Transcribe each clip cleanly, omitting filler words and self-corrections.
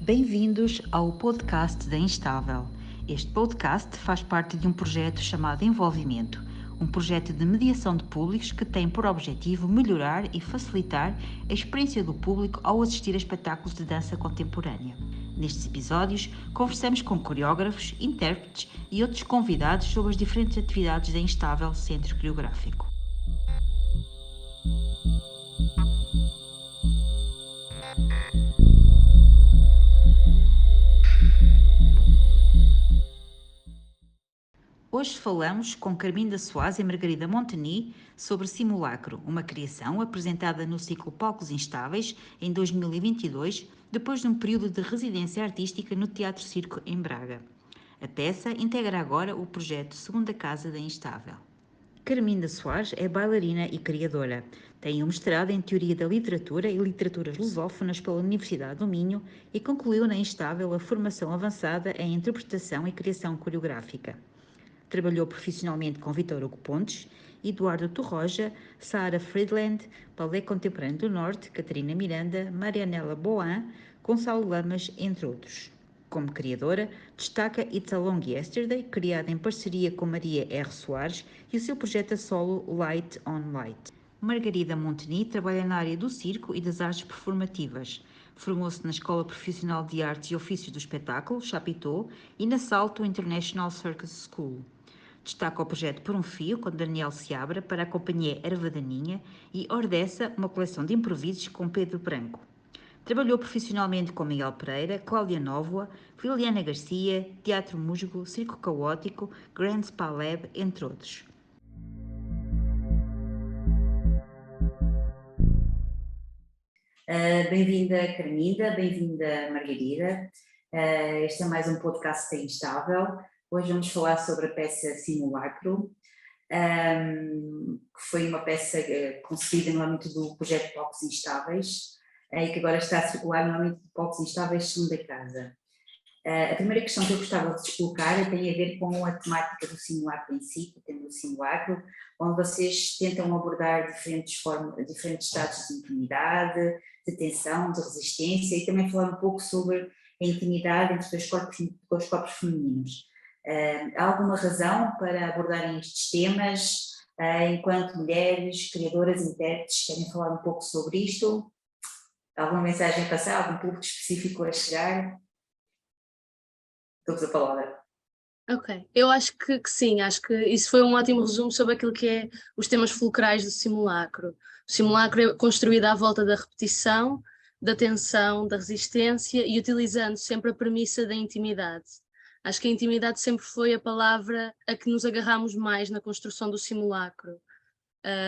Bem-vindos ao podcast da Instável. Este podcast faz parte de um projeto chamado Envolvimento, um projeto de mediação de públicos que tem por objetivo melhorar e facilitar a experiência do público ao assistir a espetáculos de dança contemporânea. Nestes episódios, conversamos com coreógrafos, intérpretes e outros convidados sobre as diferentes atividades da Instável Centro Coreográfico. Hoje falamos com Carminda Soares e Margarida Monteni sobre Simulacro, uma criação apresentada no ciclo Palcos Instáveis em 2022, depois de um período de residência artística no Teatro Circo em Braga. A peça integra agora o projeto Segunda Casa da Instável. Carminda Soares é bailarina e criadora. Tem um mestrado em Teoria da Literatura e Literaturas Lusófonas pela Universidade do Minho e concluiu na Instável a formação avançada em Interpretação e Criação Coreográfica. Trabalhou profissionalmente com Vítor Hugo Pontes, Eduardo Torroja, Sara Friedland, Ballet Contemporâneo do Norte, Catarina Miranda, Marianela Boan, Gonçalo Lamas, entre outros. Como criadora, destaca It's a Long Yesterday, criada em parceria com Maria R. Soares, e o seu projeto a solo Light on Light. Margarida Monteni trabalha na área do circo e das artes performativas. Formou-se na Escola Profissional de Artes e Ofícios do Espetáculo, Chapitão, e na Salto International Circus School. Destaca o projeto Por um Fio, com Daniel Seabra, para a companhia Erva Daninha, e Ordessa, uma coleção de improvisos com Pedro Branco. Trabalhou profissionalmente com Miguel Pereira, Cláudia Nóvoa, Liliana Garcia, Teatro Musgo, Circo Caótico, Grand Spa Lab, entre outros. Bem-vinda, Carminda, bem-vinda, Margarida. Este é mais um podcast da Instável. Hoje vamos falar sobre a peça Simulacro, que foi uma peça concebida no âmbito do projeto Palcos Instáveis e que agora está a circular no âmbito de Palcos Instáveis Segunda Casa. A primeira questão que eu gostava de colocar tem a ver com a temática do simulacro em si, o tema do simulacro, onde vocês tentam abordar diferentes estados de intimidade, de tensão, de resistência, e também falar um pouco sobre a intimidade entre os corpos femininos. Há alguma razão para abordarem estes temas? Enquanto mulheres, criadoras, intérpretes, querem falar um pouco sobre isto? Alguma mensagem a passar? Algum público específico a chegar? Dou-vos a palavra. Ok, eu acho que sim, acho que isso foi um ótimo resumo sobre aquilo que é os temas fulcrais do simulacro. O simulacro é construído à volta da repetição, da tensão, da resistência e utilizando sempre a premissa da intimidade. Acho que a intimidade sempre foi a palavra a que nos agarramos mais na construção do simulacro.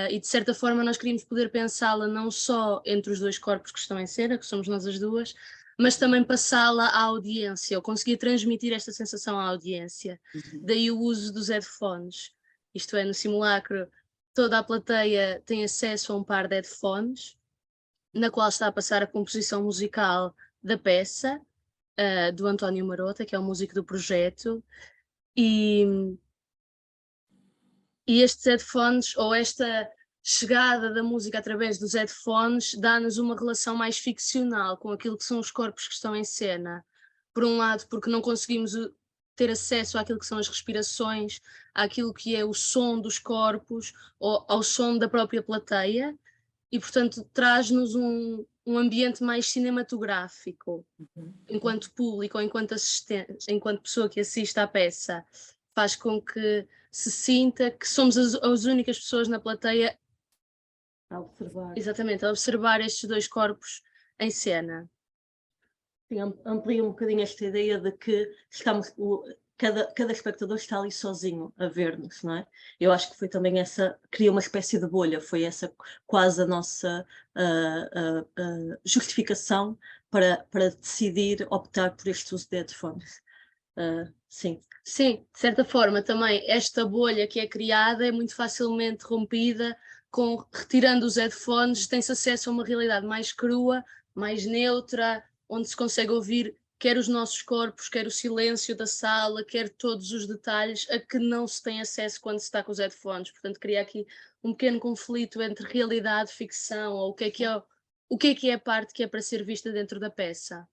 E de certa forma nós queríamos poder pensá-la não só entre os dois corpos que estão em cena, que somos nós as duas, mas também passá-la à audiência, ou conseguir transmitir esta sensação à audiência. Daí o uso dos headphones. Isto é, no simulacro, toda a plateia tem acesso a um par de headphones, na qual está a passar a composição musical da peça, do António Marota, que é o músico do projeto, e estes headphones, ou esta chegada da música através dos headphones, dá-nos uma relação mais ficcional com aquilo que são os corpos que estão em cena. Por um lado, porque não conseguimos ter acesso àquilo que são as respirações, àquilo que é o som dos corpos, ou ao som da própria plateia, e portanto traz-nos um ambiente mais cinematográfico, enquanto público ou enquanto assistente, enquanto pessoa que assiste à peça. Faz com que se sinta que somos as únicas pessoas na plateia a observar. Exatamente, a observar estes dois corpos em cena. Amplia um bocadinho esta ideia de que cada espectador está ali sozinho a ver-nos, não é? Eu acho que foi também cria uma espécie de bolha, foi essa quase a nossa justificação para decidir optar por este uso de headphones. Sim. Sim, de certa forma também esta bolha que é criada é muito facilmente rompida retirando os headphones, tem-se acesso a uma realidade mais crua, mais neutra, onde se consegue ouvir quer os nossos corpos, quer o silêncio da sala, quer todos os detalhes a que não se tem acesso quando se está com os headphones. Portanto, cria aqui um pequeno conflito entre realidade e ficção, ou o que é a parte que é para ser vista dentro da peça.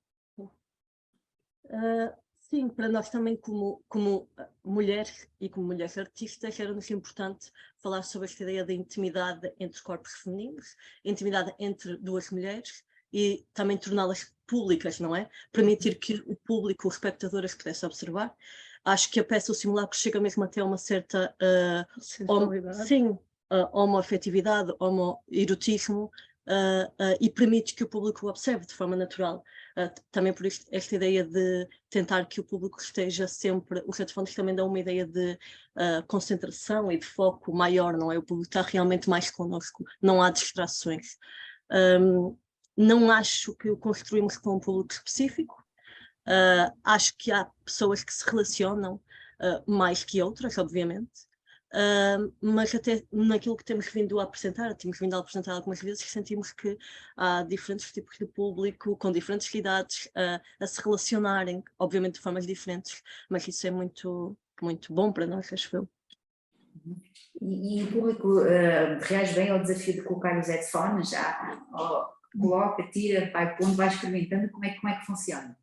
Sim, para nós também como mulheres e como mulheres artistas era-nos importante falar sobre esta ideia de intimidade entre corpos femininos, intimidade entre duas mulheres e também torná-las públicas, não é? Permitir que o público, os espectadores pudessem observar. Acho que a peça O Simulacro chega mesmo até uma certa homoafetividade, homoerotismo, e permite que o público o observe de forma natural. Também por isto, esta ideia de tentar que o público esteja sempre, os headphones também dão uma ideia de concentração e de foco maior, não é? O público está realmente mais connosco, não há distrações. Não acho que o construímos com um público específico, acho que há pessoas que se relacionam mais que outras, obviamente, mas até naquilo que temos vindo a apresentar algumas vezes, sentimos que há diferentes tipos de público, com diferentes idades, a se relacionarem, obviamente de formas diferentes, mas isso é muito, muito bom para nós, acho eu. E o público reage bem ao desafio de colocar os headphones? Coloca, tira, vai pondo, vai experimentando, como é que funciona?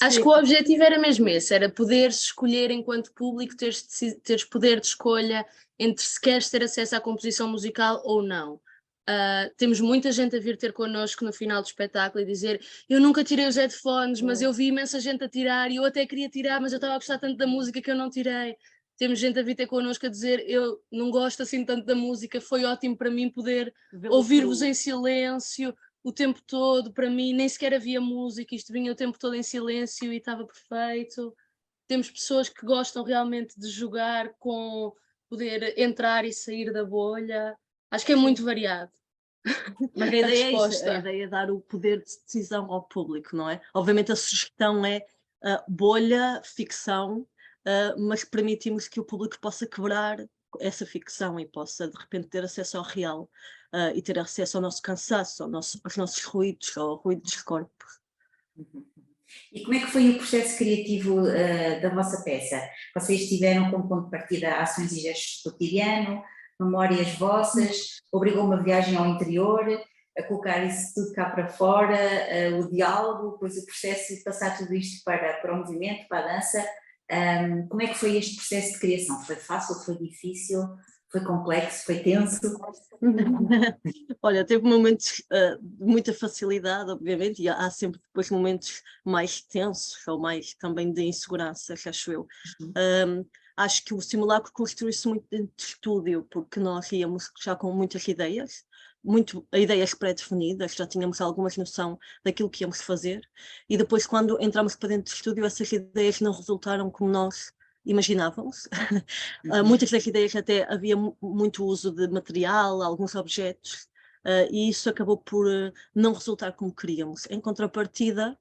Acho que o objetivo era mesmo esse, era poderes escolher enquanto público, teres poder de escolha entre se queres ter acesso à composição musical ou não. Temos muita gente a vir ter connosco no final do espetáculo e dizer: eu nunca tirei os headphones, mas eu vi imensa gente a tirar e eu até queria tirar, mas eu estava a gostar tanto da música que eu não tirei. Temos gente a vir ter connosco a dizer: eu não gosto assim tanto da música, foi ótimo para mim poder ouvir-vos em silêncio o tempo todo. Para mim nem sequer havia música, isto vinha o tempo todo em silêncio e estava perfeito. Temos pessoas que gostam realmente de jogar com poder entrar e sair da bolha. Acho que é muito variado. Mas a ideia é isso, a ideia é dar o poder de decisão ao público, não é? Obviamente a sugestão é bolha, ficção, mas permitimos que o público possa quebrar essa ficção e possa de repente ter acesso ao real, e ter acesso ao nosso cansaço, aos nossos ruídos, ao ruído dos corpos. E como é que foi o processo criativo da vossa peça? Vocês tiveram como ponto de partida ações e gestos do cotidiano, memórias vossas, obrigou uma viagem ao interior, a colocar isso tudo cá para fora, o diálogo, depois o processo de passar tudo isto para o movimento, para a dança. Como é que foi este processo de criação? Foi fácil, foi difícil, foi complexo, foi tenso? Olha, teve momentos de muita facilidade, obviamente, e há sempre depois momentos mais tensos ou mais também de insegurança, acho eu. Acho que o simulacro construiu-se muito dentro de estúdio, porque nós íamos já com muitas ideias, ideias pré-definidas, já tínhamos alguma noção daquilo que íamos fazer, e depois quando entramos para dentro de estúdio essas ideias não resultaram como nós imaginávamos. Muitas das ideias até havia muito uso de material, alguns objetos, e isso acabou por não resultar como queríamos. Em contrapartida,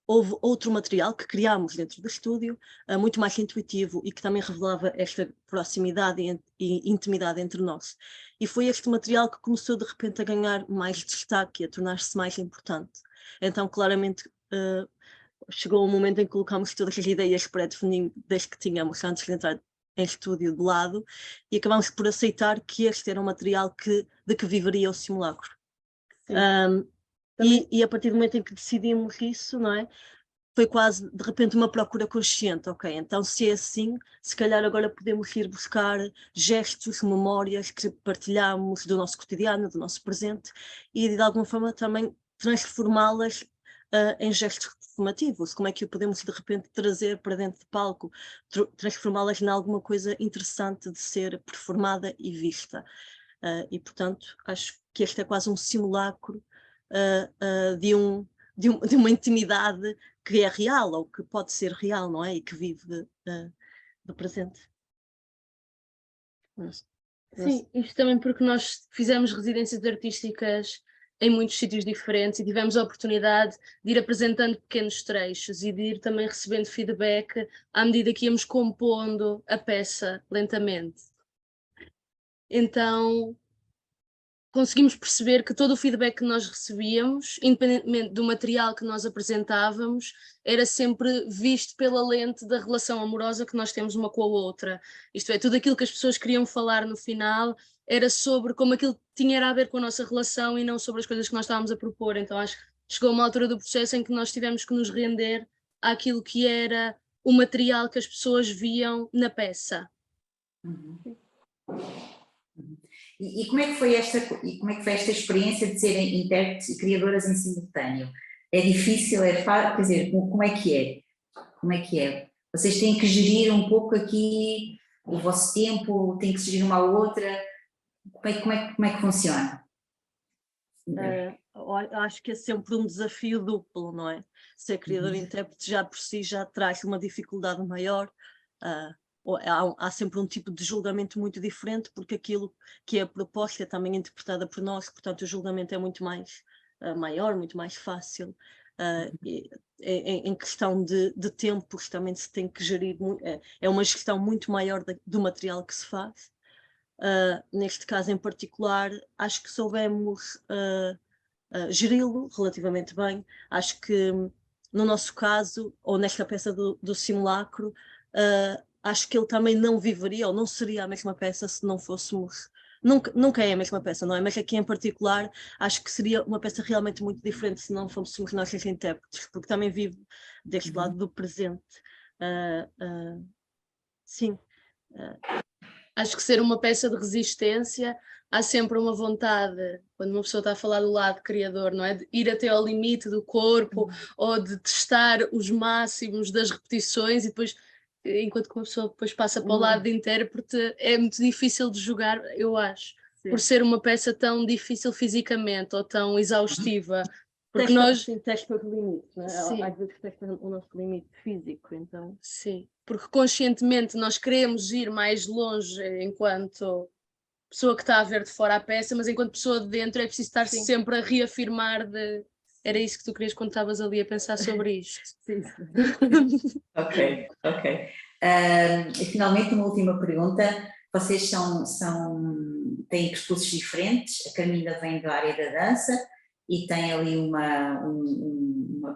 houve outro material que criámos dentro do estúdio, muito mais intuitivo e que também revelava esta proximidade e intimidade entre nós. E foi este material que começou de repente a ganhar mais destaque, a tornar-se mais importante. Então, claramente, chegou um momento em que colocámos todas as ideias pré-definidas que tínhamos antes de entrar em estúdio de lado e acabámos por aceitar que este era um material de que viveria o simulacro. E a partir do momento em que decidimos isso, não é? Foi quase, de repente, uma procura consciente, ok, então se é assim, se calhar agora podemos ir buscar gestos, memórias que partilhamos do nosso cotidiano, do nosso presente, e de alguma forma também transformá-las em gestos performativos. Como é que o podemos de repente trazer para dentro de palco, transformá-las em alguma coisa interessante de ser performada e vista. E portanto, acho que este é quase um simulacro de uma intimidade que é real, ou que pode ser real, não é? E que vive do presente. Sim, isto também porque nós fizemos residências artísticas em muitos sítios diferentes e tivemos a oportunidade de ir apresentando pequenos trechos e de ir também recebendo feedback à medida que íamos compondo a peça lentamente. Então, conseguimos perceber que todo o feedback que nós recebíamos, independentemente do material que nós apresentávamos, era sempre visto pela lente da relação amorosa que nós temos uma com a outra. Isto é, tudo aquilo que as pessoas queriam falar no final era sobre como aquilo tinha a ver com a nossa relação e não sobre as coisas que nós estávamos a propor. Então acho que chegou uma altura do processo em que nós tivemos que nos render àquilo que era o material que as pessoas viam na peça. E como é que foi esta experiência de serem intérpretes e criadoras em simultâneo? É difícil, quer dizer, como é que é? Como é que é? Vocês têm que gerir um pouco aqui o vosso tempo, têm que se gerir uma à outra, como é que funciona? Acho que é sempre um desafio duplo, não é? Ser criador e intérprete já por si já traz uma dificuldade maior, há sempre um tipo de julgamento muito diferente, porque aquilo que é a proposta é também interpretada por nós, portanto o julgamento é muito mais maior, muito mais fácil. Em questão de tempos também se tem que gerir, é uma gestão muito maior do material que se faz. Neste caso em particular, acho que soubemos geri-lo relativamente bem. Acho que no nosso caso, ou nesta peça do simulacro, acho que ele também não viveria, ou não seria a mesma peça se não fôssemos... Nunca é a mesma peça, não é? Mas aqui em particular, acho que seria uma peça realmente muito diferente se não fôssemos nós os intérpretes, porque também vive deste lado do presente. Sim. Acho que ser uma peça de resistência, há sempre uma vontade, quando uma pessoa está a falar do lado criador, não é? De ir até ao limite do corpo, ou de testar os máximos das repetições, e depois, enquanto que uma pessoa depois passa para o lado de intérprete, é muito difícil de jogar, eu acho, por ser uma peça tão difícil fisicamente, ou tão exaustiva. Porque nós... testa o limite, não é? Sim. Às vezes testa o nosso limite físico, então... Sim, porque conscientemente nós queremos ir mais longe enquanto pessoa que está a ver de fora a peça, mas enquanto pessoa de dentro é preciso estar sempre a reafirmar de... Era isso que tu querias quando estavas ali a pensar sobre isto. Sim. Ok. E finalmente uma última pergunta. Vocês têm percursos diferentes, a Carminda vem da área da dança e tem ali uma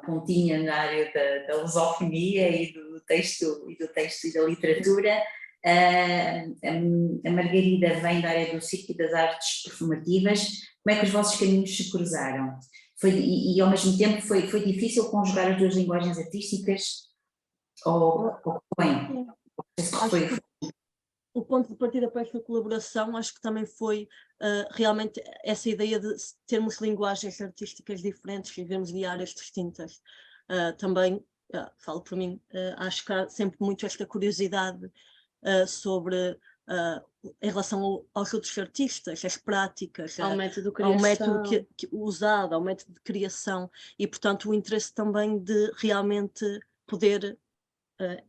pontinha na área da lusofonia e do texto e da literatura. A Margarida vem da área do circo e das artes performativas. Como é que os vossos caminhos se cruzaram? E ao mesmo tempo foi difícil conjugar as duas linguagens artísticas? Ou bem? O ponto de partida para esta colaboração acho que também foi realmente essa ideia de termos linguagens artísticas diferentes, vivemos de áreas distintas. Também, falo por mim, acho que há sempre muito esta curiosidade sobre, em relação aos outros artistas, as práticas, Ao método de ao criação. método usado, ao método de criação, e portanto o interesse também de realmente poder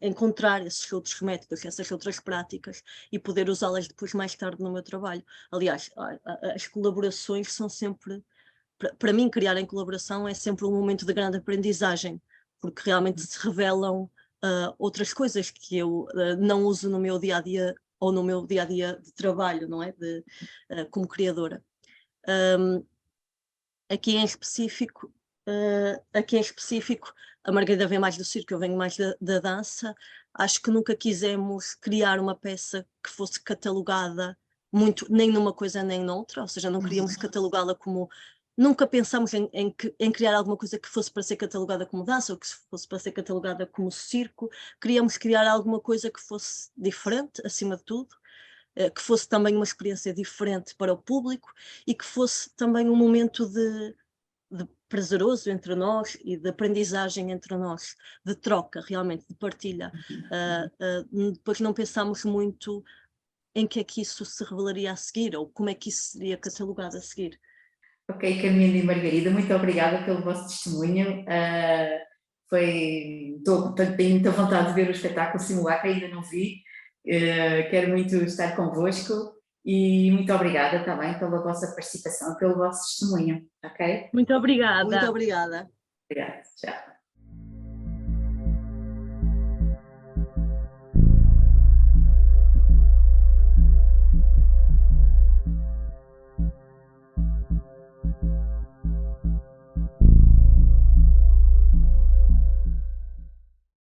encontrar esses outros métodos, essas outras práticas e poder usá-las depois mais tarde no meu trabalho. Aliás, as colaborações são sempre, para mim criar em colaboração é sempre um momento de grande aprendizagem, porque realmente se revelam outras coisas que eu não uso no meu dia-a-dia ou no meu dia-a-dia de trabalho, não é? Como criadora. Aqui em específico, a Margarida vem mais do circo, eu venho mais da dança. Acho que nunca quisemos criar uma peça que fosse catalogada muito, nem numa coisa nem noutra, ou seja, não queríamos catalogá-la como... Nunca pensámos em criar alguma coisa que fosse para ser catalogada como dança ou que fosse para ser catalogada como circo. Queríamos criar alguma coisa que fosse diferente, acima de tudo, que fosse também uma experiência diferente para o público e que fosse também um momento de prazeroso entre nós e de aprendizagem entre nós, de troca realmente, de partilha. Depois não pensámos muito em que é que isso se revelaria a seguir ou como é que isso seria catalogado a seguir. Ok, Carminda e Margarida, muito obrigada pelo vosso testemunho. Tenho muita vontade de ver o espetáculo Simulacro, ainda não vi. Quero muito estar convosco e muito obrigada também pela vossa participação, pelo vosso testemunho, ok? Muito obrigada. Muito obrigada. Obrigada, tchau.